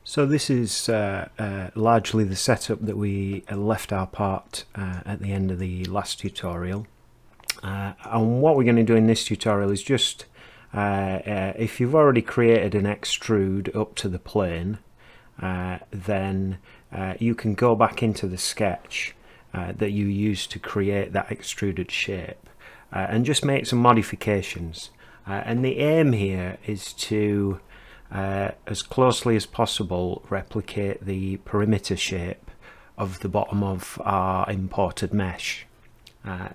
So this is largely the setup that we left our part at the end of the last tutorial. And what we're going to do in this tutorial is just, if you've already created an extrude up to the plane, then you can go back into the sketch that you used to create that extruded shape and just make some modifications. And the aim here is to as closely as possible replicate the perimeter shape of the bottom of our imported mesh.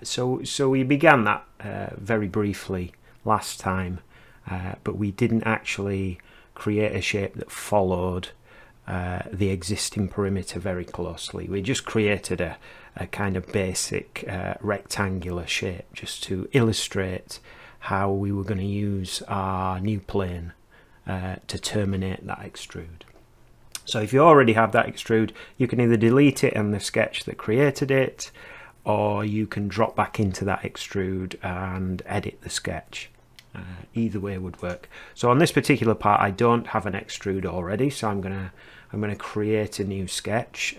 So we began that very briefly last time, but we didn't actually create a shape that followed the existing perimeter very closely. We just created a kind of basic rectangular shape just to illustrate how we were going to use our new plane to terminate that extrude. So if you already have that extrude, you can either delete it in the sketch that created it, or you can drop back into that extrude and edit the sketch. Either way would work. So on this particular part, I don't have an extrude already, so I'm gonna create a new sketch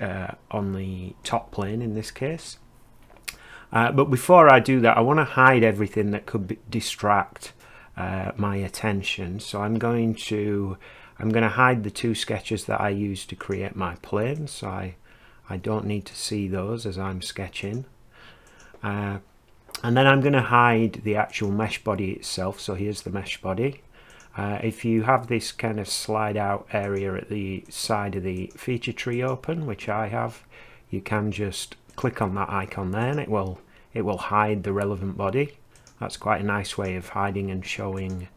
on the top plane in this case. But before I do that, I want to hide everything that could distract my attention. So I'm going to hide the two sketches that I used to create my plane, so I don't need to see those as I'm sketching. And then I'm going to hide the actual mesh body itself. So here's the mesh body. If you have this kind of slide out area at the side of the feature tree open, which I have, you can just click on that icon there and it will hide the relevant body. That's quite a nice way of hiding and showing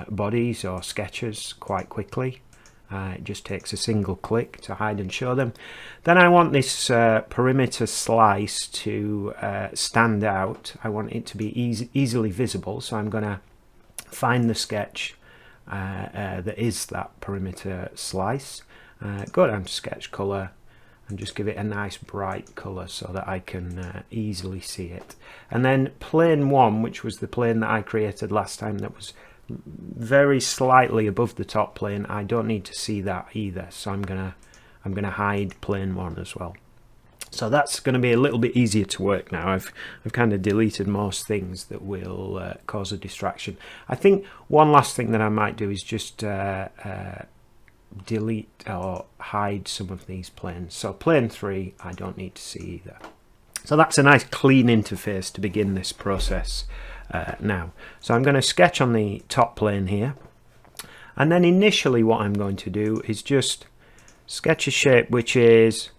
bodies or sketches quite quickly. It just takes a single click to hide and show them. Then I want this perimeter slice to stand out. I want it to be easily visible, so I'm going to find the sketch that is that perimeter slice. Go down to sketch color and just give it a nice bright color so that I can easily see it. And then plane 1, which was the plane that I created last time that was very slightly above the top plane, I don't need to see that either, so I'm gonna hide plane 1 as well. So that's going to be a little bit easier to work now. I've kind of deleted most things that will cause a distraction. I think one last thing that I might do is just delete or hide some of these planes. So plane 3 I don't need to see either. So that's a nice clean interface to begin this process now. So I'm going to sketch on the top plane here, and then initially what I'm going to do is just sketch a shape which is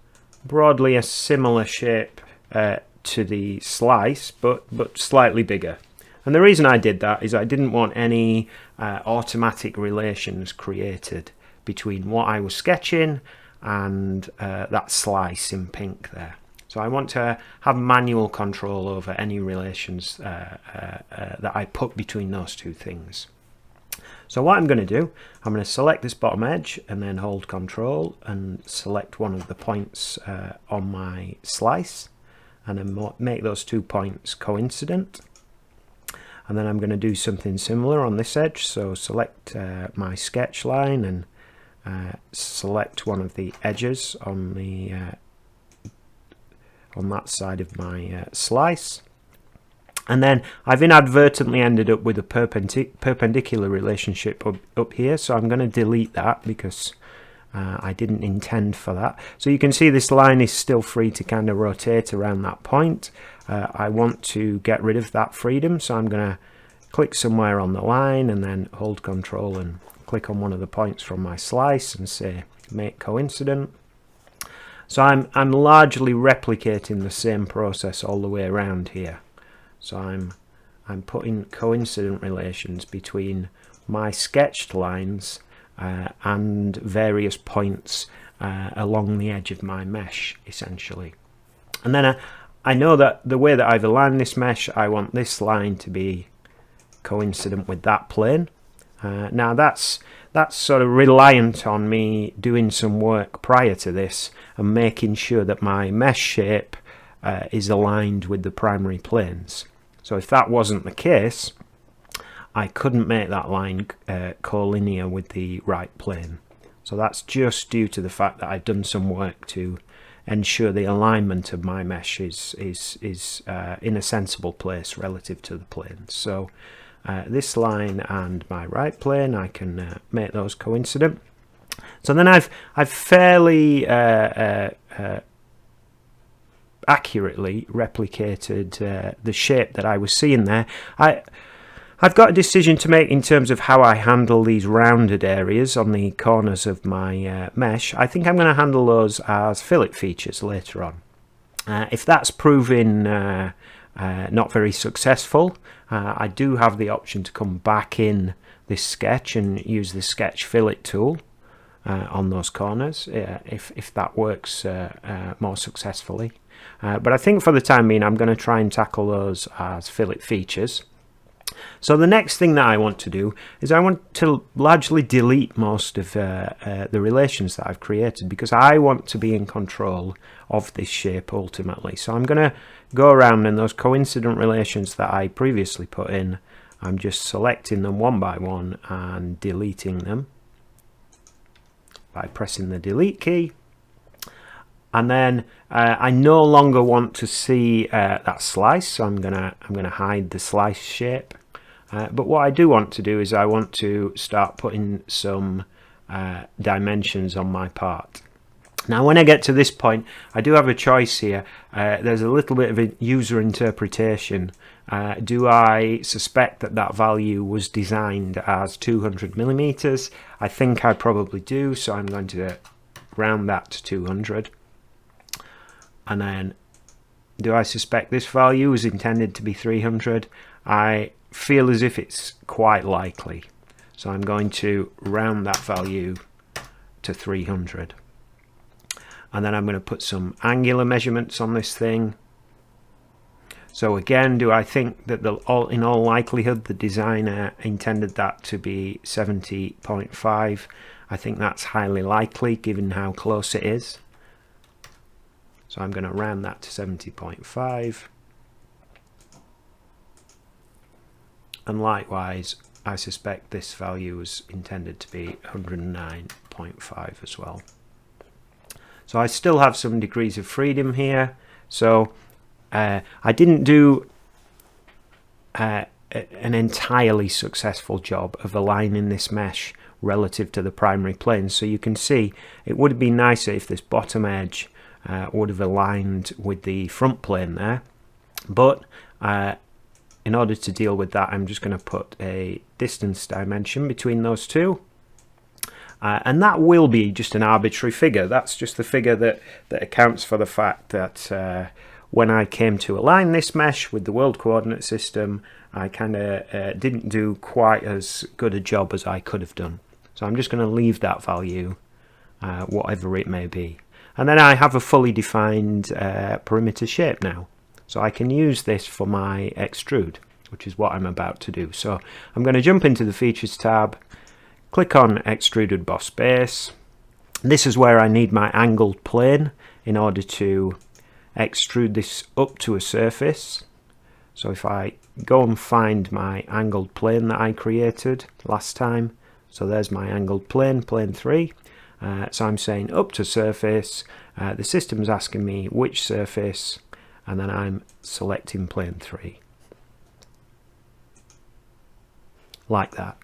broadly a similar shape to the slice, but slightly bigger. And the reason I did that is I didn't want any automatic relations created between what I was sketching and that slice in pink there. So I want to have manual control over any relations that I put between those two things. So what I'm going to do, I'm going to select this bottom edge and then hold Control and select one of the points on my slice, and then make those 2 points coincident. And then I'm going to do something similar on this edge. So select my sketch line and select one of the edges on the on that side of my slice. And then I've inadvertently ended up with a perpendicular relationship up here, so I'm going to delete that because I didn't intend for that. So you can see this line is still free to kind of rotate around that point. I want to get rid of that freedom, so I'm going to click somewhere on the line and then hold Control and click on one of the points from my slice and say make coincident. So I'm largely replicating the same process all the way around here. So I'm putting coincident relations between my sketched lines and various points along the edge of my mesh, essentially. And then I know that the way that I've aligned this mesh, I want this line to be coincident with that plane. Now that's sort of reliant on me doing some work prior to this and making sure that my mesh shape is aligned with the primary planes. So if that wasn't the case, I couldn't make that line collinear with the right plane. So that's just due to the fact that I've done some work to ensure the alignment of my mesh is in a sensible place relative to the plane. So this line and my right plane, I can make those coincident. So then I've fairly accurately replicated the shape that I was seeing there. I've got a decision to make in terms of how I handle these rounded areas on the corners of my mesh. I think I'm going to handle those as fillet features later on. If that's proving not very successful, I do have the option to come back in this sketch and use the sketch fillet tool on those corners if that works more successfully. But I think for the time being I'm going to try and tackle those as fillet features. So the next thing that I want to do is I want to largely delete most of the relations that I've created, because I want to be in control of this shape ultimately. So I'm going to go around, and those coincident relations that I previously put in, I'm just selecting them one by one and deleting them by pressing the delete key. And then I no longer want to see that slice, so I'm gonna hide the slice shape. But what I do want to do is I want to start putting some dimensions on my part. Now when I get to this point, I do have a choice here. There's a little bit of a user interpretation. Do I suspect that that value was designed as 200 millimeters? I think I probably do, so I'm going to round that to 200. And then, do I suspect this value was intended to be 300? I feel as if it's quite likely. So I'm going to round that value to 300. And then I'm going to put some angular measurements on this thing. So again, do I think that in all likelihood the designer intended that to be 70.5? I think that's highly likely given how close it is. So I'm going to round that to 70.5. And likewise, I suspect this value was intended to be 109.5 as well. So I still have some degrees of freedom here. So I didn't do an entirely successful job of aligning this mesh relative to the primary plane. So you can see it would have been nicer if this bottom edge would have aligned with the front plane there, but in order to deal with that, I'm just going to put a distance dimension between those two, and that will be just an arbitrary figure. That's just the figure that accounts for the fact that when I came to align this mesh with the world coordinate system, I kind of didn't do quite as good a job as I could have done. So I'm just going to leave that value whatever it may be. And then I have a fully defined perimeter shape now. So I can use this for my extrude, which is what I'm about to do. So I'm going to jump into the Features tab, click on Extruded Boss Base. This is where I need my angled plane in order to extrude this up to a surface. So if I go and find my angled plane that I created last time, so there's my angled plane, plane 3. So I'm saying up to surface, the system's asking me which surface, and then I'm selecting plane 3. Like that.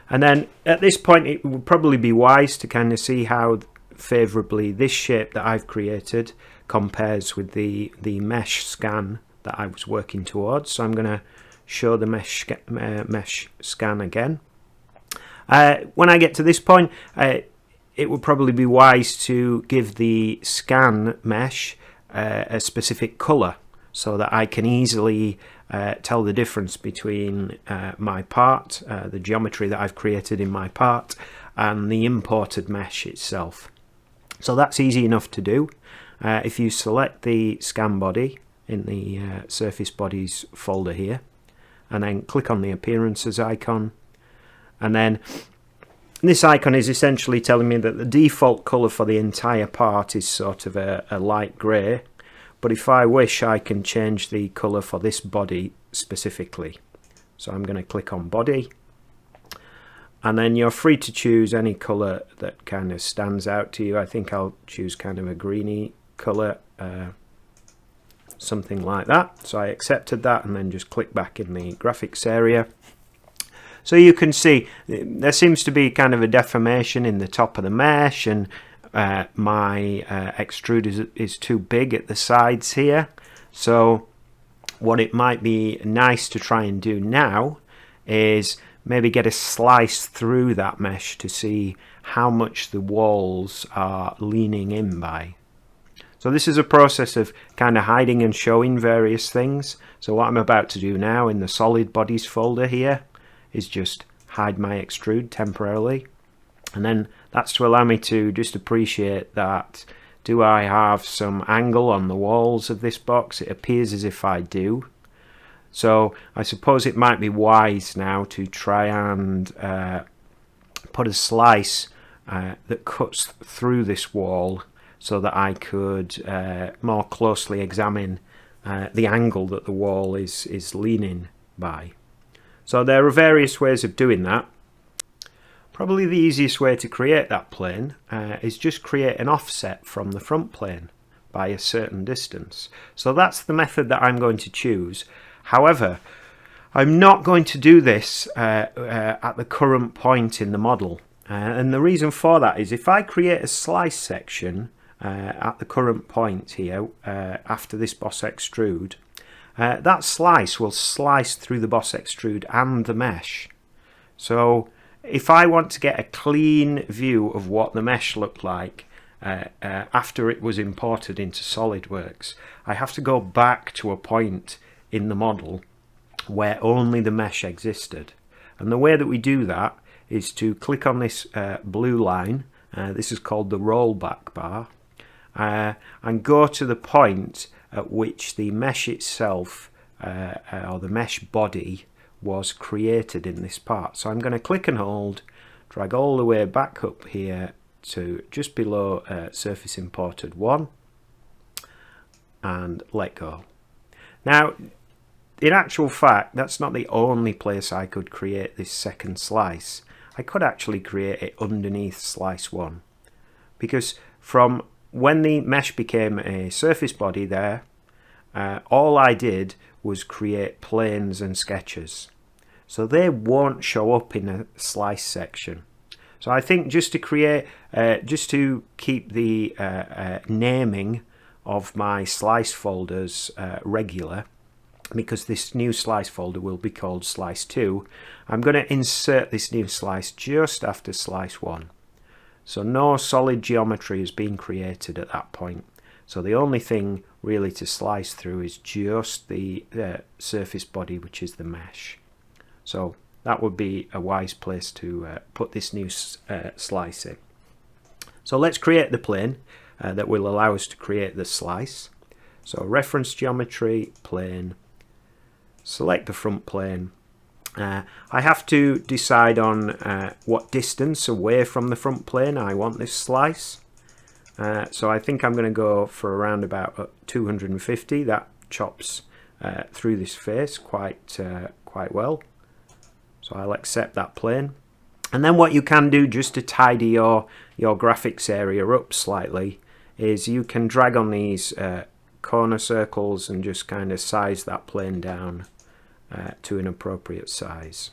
And then at this point it would probably be wise to kind of see how favourably this shape that I've created compares with the mesh scan that I was working towards. So I'm going to show the mesh scan again. When I get to this point, it would probably be wise to give the scan mesh a specific colour so that I can easily tell the difference between my part, the geometry that I've created in my part, and the imported mesh itself. So that's easy enough to do. If you select the scan body in the surface bodies folder here, and then click on the appearances icon, and then this icon is essentially telling me that the default colour for the entire part is sort of a light grey, but if I wish I can change the colour for this body specifically. So I'm going to click on body, And then you're free to choose any colour that kind of stands out to you. I think I'll choose kind of a greeny colour, something like that. So I accepted that and then just click back in the graphics area. So you can see there seems to be kind of a deformation in the top of the mesh, and my extrude is too big at the sides here. So what it might be nice to try and do now is maybe get a slice through that mesh to see how much the walls are leaning in by. So this is a process of kind of hiding and showing various things. So what I'm about to do now in the solid bodies folder here is just hide my extrude temporarily. And then that's to allow me to just appreciate that, do I have some angle on the walls of this box? It appears as if I do. So I suppose it might be wise now to try and put a slice that cuts through this wall so that I could more closely examine the angle that the wall is leaning by. So there are various ways of doing that. Probably the easiest way to create that plane is just create an offset from the front plane by a certain distance. So that's the method that I'm going to choose. However, I'm not going to do this at the current point in the model. And the reason for that is if I create a slice section at the current point here, after this boss extrude, that slice will slice through the boss extrude and the mesh. So if I want to get a clean view of what the mesh looked like after it was imported into SolidWorks, I have to go back to a point in the model where only the mesh existed. And the way that we do that is to click on this blue line, this is called the rollback bar, and go to the point at which the mesh itself, or the mesh body, was created in this part. So I'm going to click and hold, drag all the way back up here to just below surface imported 1, and let go. Now, in actual fact, that's not the only place I could create this second slice. I could actually create it underneath slice 1, because from when the mesh became a surface body there, all I did was create planes and sketches. So they won't show up in a slice section. So I think just to create, just to keep the naming of my slice folders regular, because this new slice folder will be called slice 2, I'm going to insert this new slice just after slice 1. So no solid geometry has been created at that point. So the only thing really to slice through is just the surface body, which is the mesh. So that would be a wise place to put this new slice in. So let's create the plane that will allow us to create the slice. So reference geometry, plane, select the front plane. I have to decide on what distance away from the front plane I want this slice. So I think I'm going to go for around about 250. That chops through this face quite well. So I'll accept that plane. And then what you can do just to tidy your graphics area up slightly is you can drag on these corner circles and just kind of size that plane down to an appropriate size.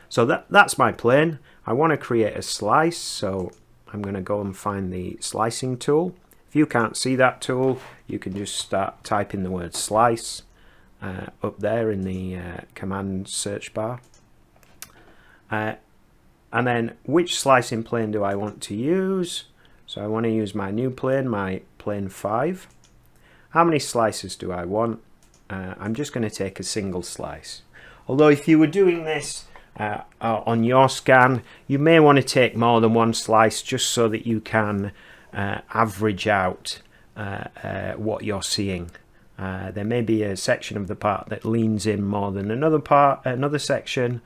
So that's my plane. I want to create a slice, so I'm going to go and find the slicing tool. If you can't see that tool, you can just start typing the word slice up there in the command search bar. And then which slicing plane do I want to use? So I want to use my new plane, my plane 5. How many slices do I want? I'm just going to take a single slice. Although if you were doing this on your scan, you may want to take more than one slice just so that you can average out what you're seeing. There may be a section of the part that leans in more than another section,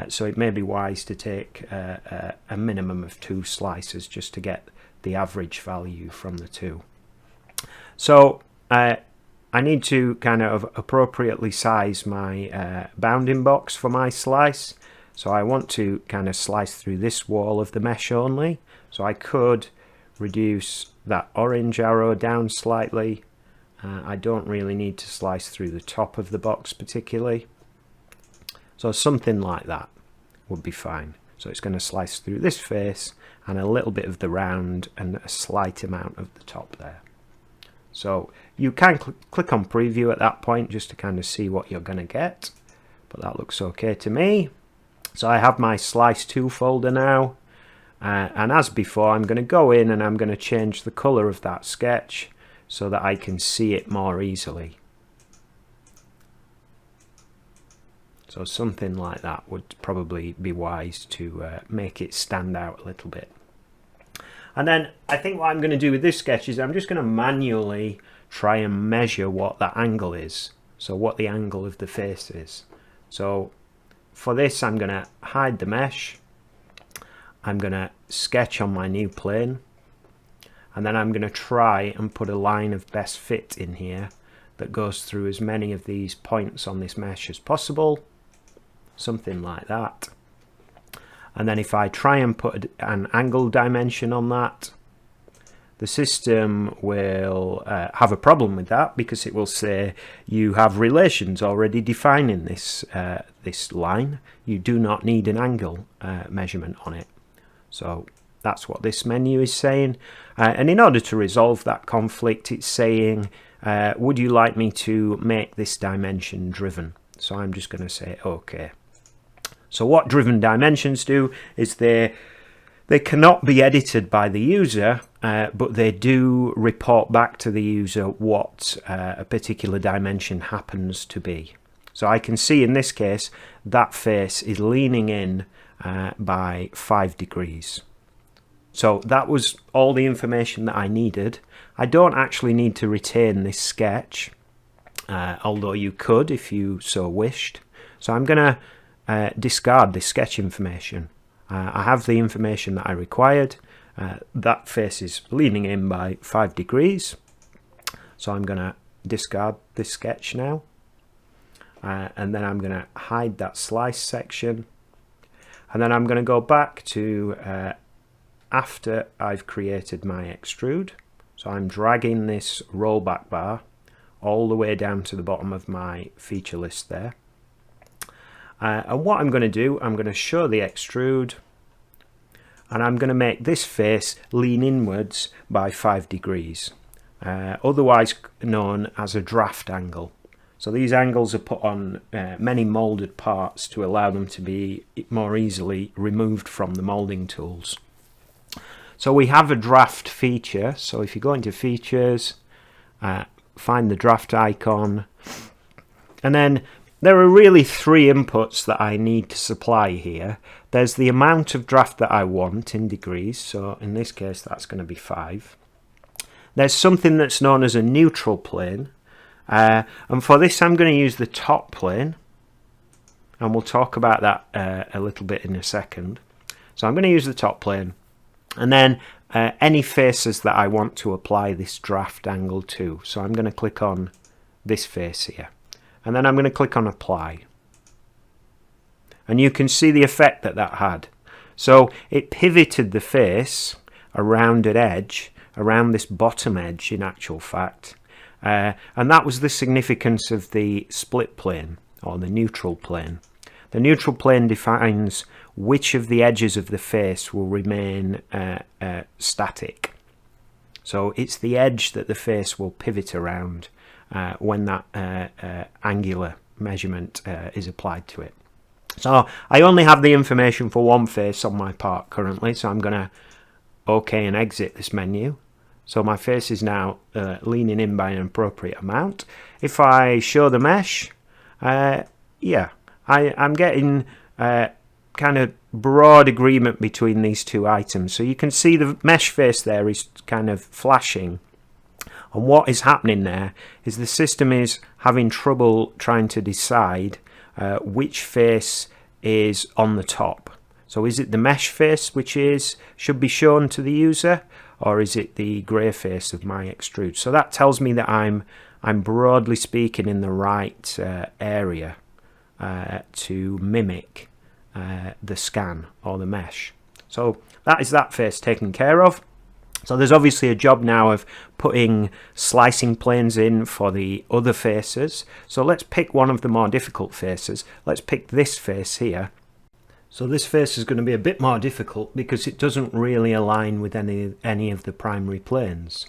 so it may be wise to take a minimum of 2 slices just to get the average value from the two. So I need to kind of appropriately size my bounding box for my slice. So I want to kind of slice through this wall of the mesh only. So I could reduce that orange arrow down slightly. I don't really need to slice through the top of the box particularly. So something like that would be fine. So it's going to slice through this face and a little bit of the round and a slight amount of the top there. So you can click on preview at that point just to kind of see what you're going to get. But that looks okay to me. So I have my slice 2 folder now. And as before, I'm going to go in and I'm going to change the color of that sketch so that I can see it more easily. So something like that would probably be wise to make it stand out a little bit. And then I think what I'm going to do with this sketch is I'm just going to manually try and measure what that angle is. So what the angle of the face is. So for this, I'm going to hide the mesh. I'm going to sketch on my new plane, and then I'm going to try and put a line of best fit in here that goes through as many of these points on this mesh as possible, something like that. And then if I try and put an angle dimension on that, the system will have a problem with that, because it will say you have relations already defining this this line. You do not need an angle measurement on it. So that's what this menu is saying. And in order to resolve that conflict, it's saying, would you like me to make this dimension driven? So I'm just going to say OK. So what driven dimensions do is they cannot be edited by the user, but they do report back to the user what a particular dimension happens to be. So I can see in this case that face is leaning in by 5 degrees. So that was all the information that I needed. I don't actually need to retain this sketch, although you could if you so wished. So I'm going to discard this sketch information. I have the information that I required. That face is leaning in by 5 degrees. So I'm going to discard this sketch now. And then I'm going to hide that slice section. And then I'm going to go back to after I've created my extrude. So I'm dragging this rollback bar all the way down to the bottom of my feature list there. And what I'm going to do, I'm going to show the extrude, and I'm going to make this face lean inwards by 5 degrees, otherwise known as a draft angle. So these angles are put on many molded parts to allow them to be more easily removed from the molding tools. So we have a draft feature. So if you go into features, find the draft icon, and then there are really 3 inputs that I need to supply here. There's the amount of draft that I want in degrees, so in this case that's going to be 5. There's something that's known as a neutral plane, and for this I'm going to use the top plane, and we'll talk about that a little bit in a second. So I'm going to use the top plane, and then any faces that I want to apply this draft angle to. So I'm going to click on this face here. And then I'm going to click on apply. And you can see the effect that that had. So it pivoted the face around an edge, around this bottom edge in actual fact. And that was the significance of the split plane, or the neutral plane. The neutral plane defines which of the edges of the face will remain static. So it's the edge that the face will pivot around when that angular measurement is applied to it. So I only have the information for one face on my part currently, so I'm going to OK and exit this menu. So my face is now leaning in by an appropriate amount. If I show the mesh, yeah, I'm getting kind of broad agreement between these 2 items. So you can see the mesh face there is kind of flashing. And what is happening there is the system is having trouble trying to decide which face is on the top. So is it the mesh face which should be shown to the user, or is it the grey face of my extrude? So that tells me that I'm broadly speaking in the right area to mimic the scan or the mesh. So that is that face taken care of. So there's obviously a job now of putting slicing planes in for the other faces. So let's pick one of the more difficult faces. Let's pick this face here. So this face is going to be a bit more difficult because it doesn't really align with any of the primary planes.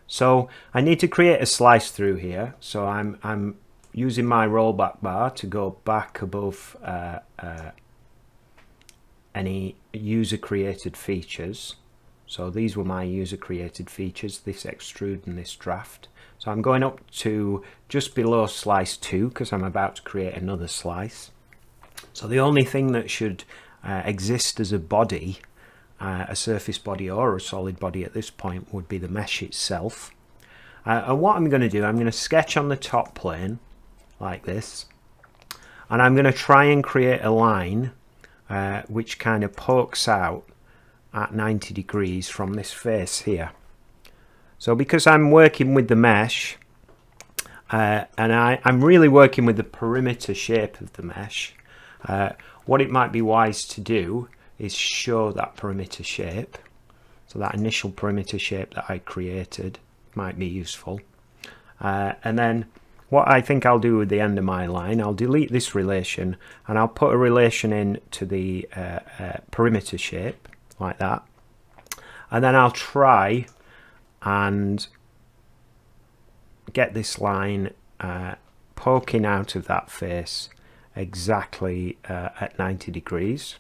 So I need to create a slice through here. So I'm using my rollback bar to go back above any user created features. So these were my user created features, this extrude and this draft. So I'm going up to just below slice 2 because I'm about to create another slice. So the only thing that should exist as a body, a surface body or a solid body at this point, would be the mesh itself. And what I'm going to do, I'm going to sketch on the top plane like this, and I'm going to try and create a line which kind of pokes out at 90 degrees from this face here. So because I'm working with the mesh, and I'm really working with the perimeter shape of the mesh, what it might be wise to do is show that perimeter shape. So that initial perimeter shape that I created might be useful. And then what I think I'll do at the end of my line, I'll delete this relation and I'll put a relation in to the perimeter shape like that. And then I'll try and get this line poking out of that face exactly at 90 degrees.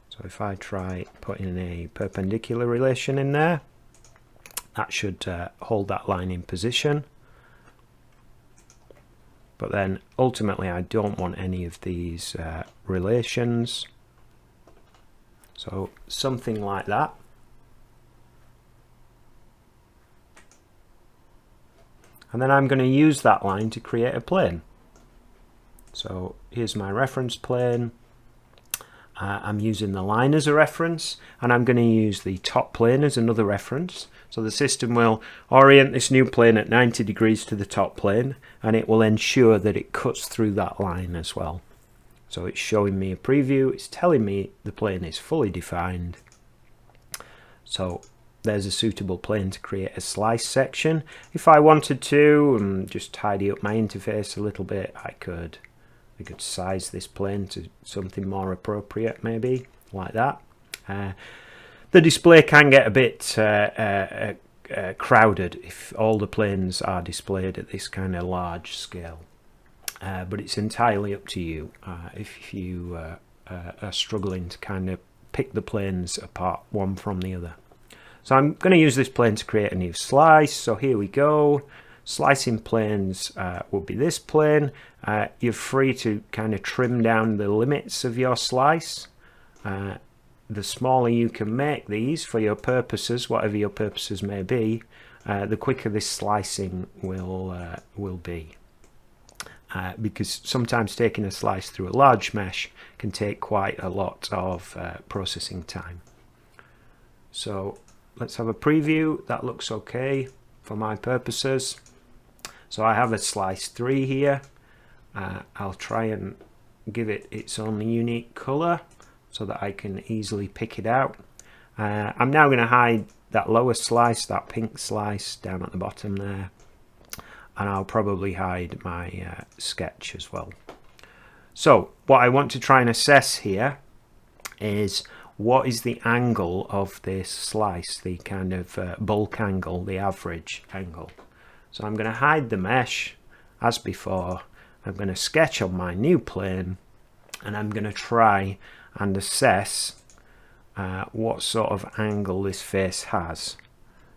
So if I try putting a perpendicular relation in there, that should hold that line in position. But then ultimately I don't want any of these relations. So something like that. And then I'm going to use that line to create a plane. So here's my reference plane. I'm using the line as a reference, and I'm going to use the top plane as another reference. So the system will orient this new plane at 90 degrees to the top plane, and it will ensure that it cuts through that line as well. So it's showing me a preview, it's telling me the plane is fully defined. So there's a suitable plane to create a slice section. If I wanted to just tidy up my interface a little bit, I could size this plane to something more appropriate, maybe like that. The display can get a bit crowded if all the planes are displayed at this kind of large scale, but it's entirely up to you if you are struggling to kind of pick the planes apart one from the other. So I'm going to use this plane to create a new slice. So here we go. Slicing planes will be this plane. You're free to kind of trim down the limits of your slice. The smaller you can make these for your purposes, whatever your purposes may be, the quicker this slicing will be. Because sometimes taking a slice through a large mesh can take quite a lot of processing time. So let's have a preview. That looks okay for my purposes. So I have a slice 3 here. I'll try and give it its own unique color so that I can easily pick it out. I'm now going to hide that lower slice, that pink slice down at the bottom there, and I'll probably hide my sketch as well. So what I want to try and assess here is what is the angle of this slice, the kind of bulk angle, the average angle. So I'm going to hide the mesh as before. I'm going to sketch on my new plane, and I'm going to try and assess what sort of angle this face has.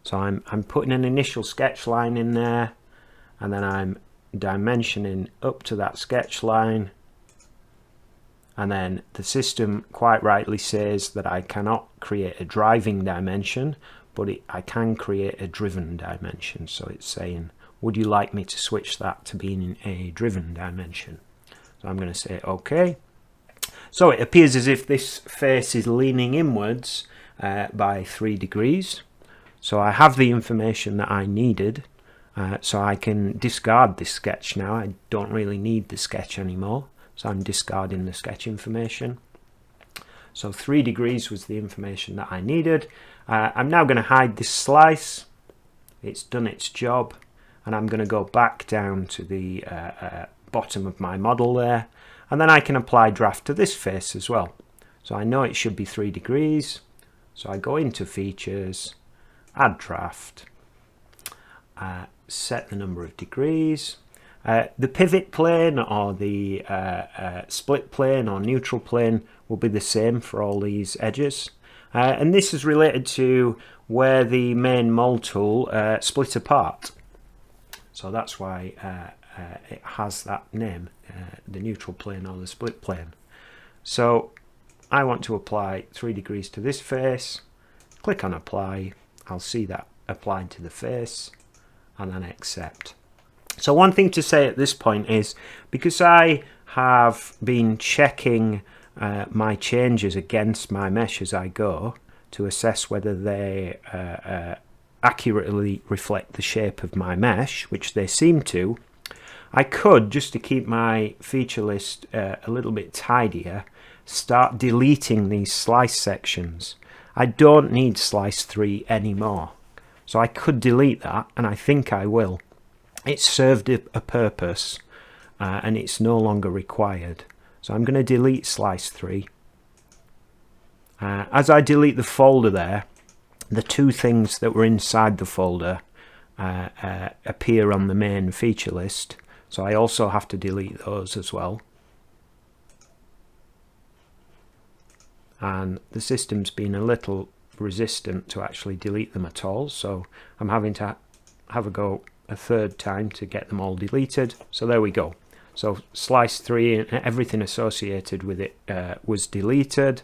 So I'm putting an initial sketch line in there, and then I'm dimensioning up to that sketch line, and then the system quite rightly says that I cannot create a driving dimension, but I can create a driven dimension. So it's saying, would you like me to switch that to being a driven dimension? So I'm going to say OK. So it appears as if this face is leaning inwards by 3 degrees. So I have the information that I needed. So I can discard this sketch now. I don't really need the sketch anymore. so I'm discarding the sketch information. So 3 degrees was the information that I needed. I'm now going to hide this slice. It's done its job, and I'm going to go back down to the bottom of my model there, and then I can apply draft to this face as well. So I know it should be 3 degrees, so I go into features, add draft, set the number of degrees. The pivot plane or the split plane or neutral plane will be the same for all these edges. And this is related to where the main mold tool split apart. So that's why it has that name, the neutral plane or the split plane. So I want to apply 3 degrees to this face, click on apply, I'll see that applied to the face, and then accept. So one thing to say at this point is, because I have been checking my changes against my mesh as I go to assess whether they accurately reflect the shape of my mesh, which they seem to, I could, just to keep my feature list a little bit tidier, start deleting these slice sections. I don't need slice 3 anymore, so I could delete that, and I think I will. It served a purpose, and it's no longer required. So I'm going to delete slice 3. As I delete the folder there, the 2 things that were inside the folder appear on the main feature list, so I also have to delete those as well. And the system's been a little resistant to actually delete them at all, so I'm having to have a go a third time to get them all deleted. So there we go. So slice 3 and everything associated with it was deleted.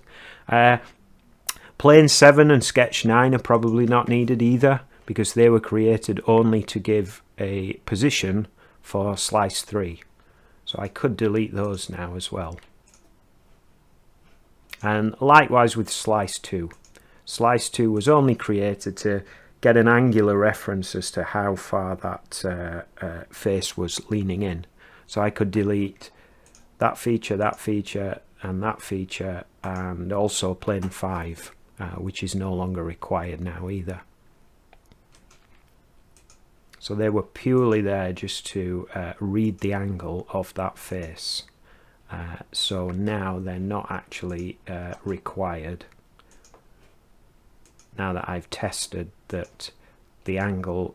Plane 7 and sketch 9 are probably not needed either, because they were created only to give a position for slice 3. So I could delete those now as well. And likewise with slice 2. Slice 2 was only created to get an angular reference as to how far that face was leaning in. So I could delete that feature, and that feature, and also plane 5, which is no longer required now either. So they were purely there just to read the angle of that face. So now they're not actually required, now that I've tested that the angle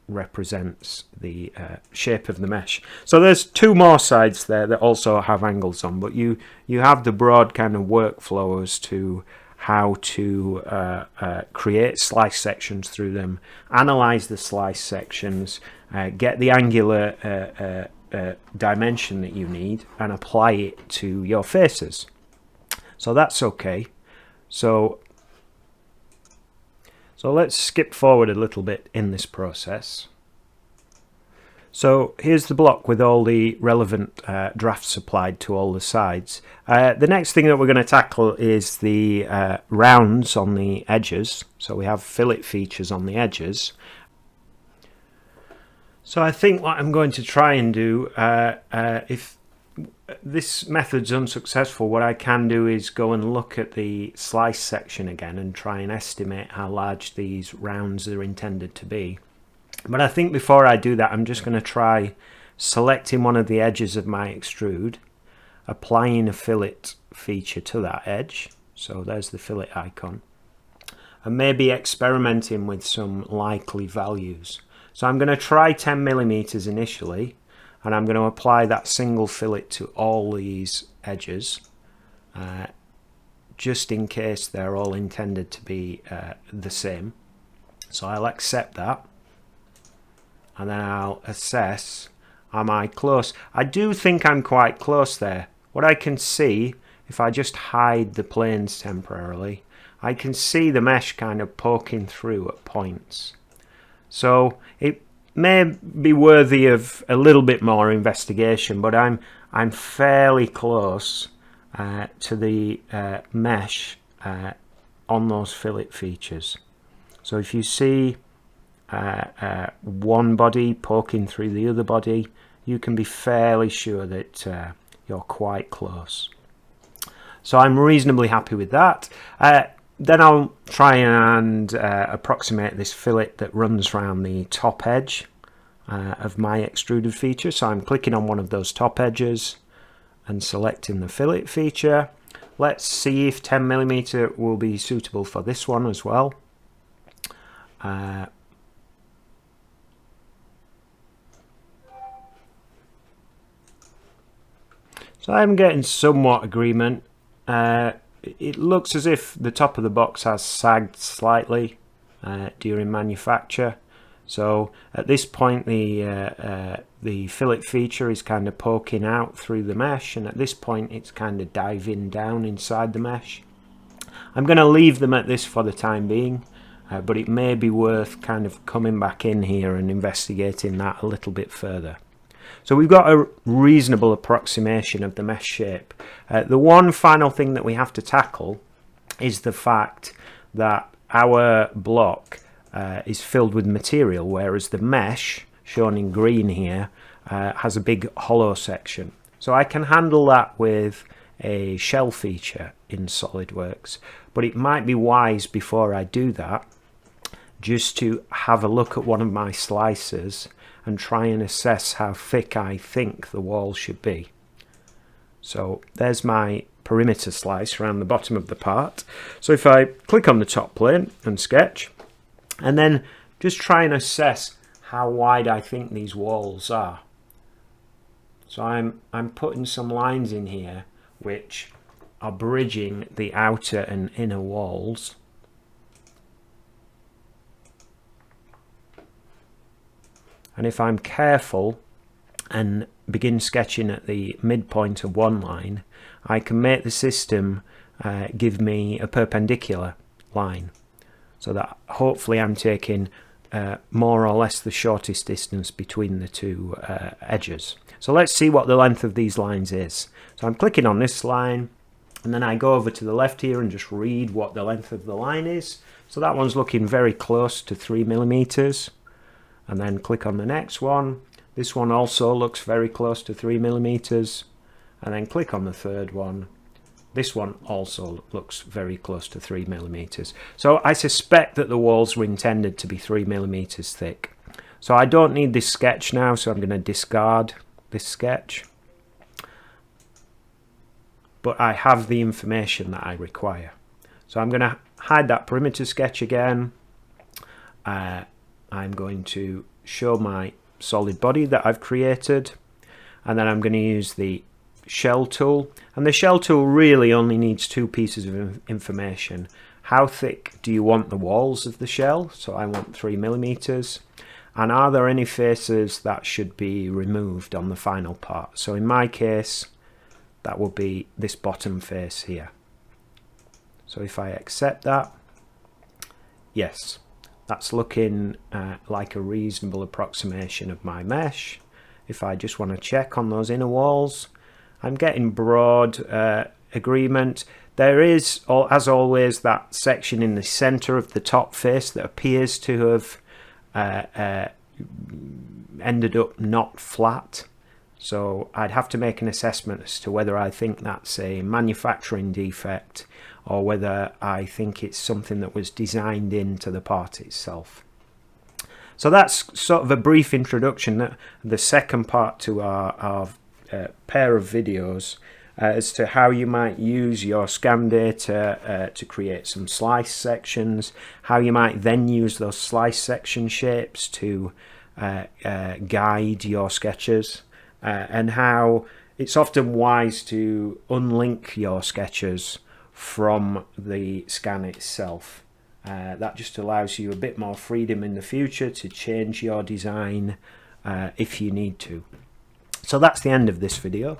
represents the shape of the mesh. So there's 2 more sides there that also have angles on, but you have the broad kind of workflow as to how to create slice sections through them, analyze the slice sections, get the angular dimension that you need, and apply it to your faces. So that's okay. So let's skip forward a little bit in this process. So here's the block with all the relevant drafts applied to all the sides. The next thing that we're going to tackle is the rounds on the edges. So we have fillet features on the edges. So I think what I'm going to try and do, if this method's unsuccessful, what I can do is go and look at the slice section again and try and estimate how large these rounds are intended to be. But I think before I do that, I'm just going to try selecting one of the edges of my extrude, applying a fillet feature to that edge. So there's the fillet icon, and maybe experimenting with some likely values. So I'm going to try 10 millimeters initially, and I'm going to apply that single fillet to all these edges, just in case they're all intended to be the same. So I'll accept that, and then I'll assess, am I close? I do think I'm quite close there. What I can see, if I just hide the planes temporarily, I can see the mesh kind of poking through at points. So it may be worthy of a little bit more investigation, but I'm fairly close to the mesh on those fillet features. So if you see one body poking through the other body, you can be fairly sure that you're quite close. So I'm reasonably happy with that. Then I'll try and approximate this fillet that runs around the top edge of my extruded feature. So I'm clicking on one of those top edges and selecting the fillet feature. Let's see if 10mm will be suitable for this one as well. So I'm getting somewhat agreement. It looks as if the top of the box has sagged slightly during manufacture. So at this point the fillet feature is kind of poking out through the mesh, and at this point it's kind of diving down inside the mesh. I'm going to leave them at this for the time being, but it may be worth kind of coming back in here and investigating that a little bit further. So we've got a reasonable approximation of the mesh shape. The one final thing that we have to tackle is the fact that our block is filled with material, whereas the mesh, shown in green here, has a big hollow section. So I can handle that with a shell feature in SolidWorks, but it might be wise before I do that just to have a look at one of my slices and try and assess how thick I think the wall should be. So there's my perimeter slice around the bottom of the part. So if I click on the top plane and sketch, and then just try and assess how wide I think these walls are. So I'm putting some lines in here which are bridging the outer and inner walls. And if I'm careful and begin sketching at the midpoint of one line, I can make the system give me a perpendicular line, so that hopefully I'm taking more or less the shortest distance between the two edges. So let's see what the length of these lines is. So I'm clicking on this line, and then I go over to the left here and just read what the length of the line is. So that one's looking very close to 3mm. And then click on the next one. This one also looks very close to 3mm. And then click on the third one. This one also looks very close to 3mm. So I suspect that the walls were intended to be 3mm thick. So I don't need this sketch now, so I'm going to discard this sketch. But I have the information that I require. So I'm going to hide that perimeter sketch again. I'm going to show my solid body that I've created, and then I'm going to use the shell tool. And the shell tool really only needs two pieces of information. How thick do you want the walls of the shell? So I want 3mm. And are there any faces that should be removed on the final part? So in my case, that will be this bottom face here. So if I accept that, yes, that's looking like a reasonable approximation of my mesh. If I just want to check on those inner walls, I'm getting broad agreement. There is, as always, that section in the center of the top face that appears to have ended up not flat. So I'd have to make an assessment as to whether I think that's a manufacturing defect or whether I think it's something that was designed into the part itself. So that's sort of a brief introduction, the second part to our pair of videos as to how you might use your scan data to create some slice sections, how you might then use those slice section shapes to guide your sketches, and how it's often wise to unlink your sketches from the scan itself. That just allows you a bit more freedom in the future to change your design if you need to. So that's the end of this video.